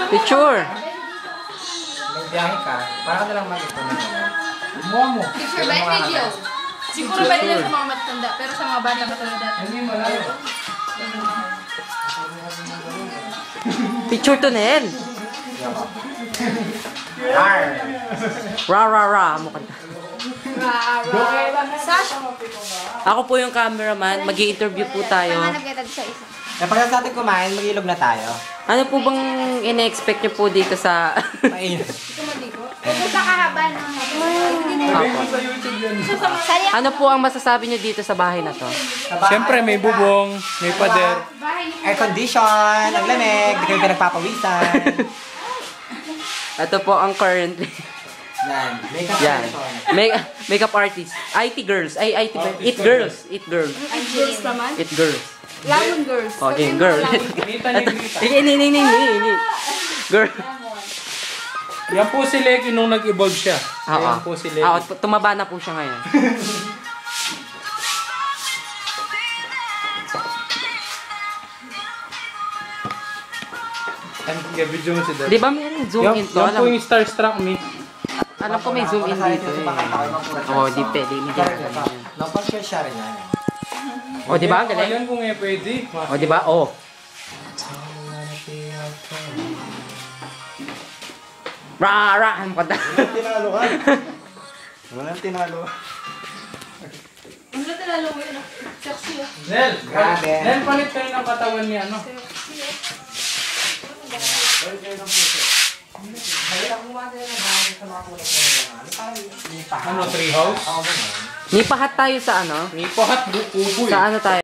Picture. Magbiyahe ka, para ka nalang mag-ito na naman. Umuha mo. Picture ba yung video? Siguro pwede lang sa mga matanda, pero sa mga bata katulad dati. Hindi, malayo. Picture to Nel. Ra ra ra. Amo kanta. Sash? Ako po yung cameraman. Mag-i-interview po tayo. Panganap kita sa isa. Pagkatapos natin kumain, mag-ilog na tayo. Ano po bang ine-expect nyo po dito sa... Mainit. Pupunta ka haba ng Apo. Ano po ang masasabi nyo dito sa bahay na to? Siyempre, may bubong, may pader. Air condition, ang lamig, di kayo pinagpapawisan. Ito po ang currently. Yan, makeup Yan. person. Makeup artist. IT girls. Ay, IT ba? It girls. It girls. Ang girls naman? It girls. Lamon girls. Okay, girl. Nita ni Nita. Ini. Girl. Yan po si Leki nung nag-evolve siya. Oo. Yan po si Leki. Tumaba na po siya ngayon. Video mo si Dad. Di ba may zoom in to? Yan po yung Starstruck Me. Alam ko may zoom in dito eh. Oo, di pwede. Napag-share siya rin yan. O, di ba? Ang galing. Ayan kung pwede. O, di ba? O. Ra. Ano ka? Tinalo ka. Walang tinalo. Ang natalalo mo yun. Sexy ah. Nel, Grabe. Nel, palit kayo ng katawan niya, ano? Ano, tree house? Nipahat tayo sa ano? Nipahat, bukubo eh. Sa ano tayo?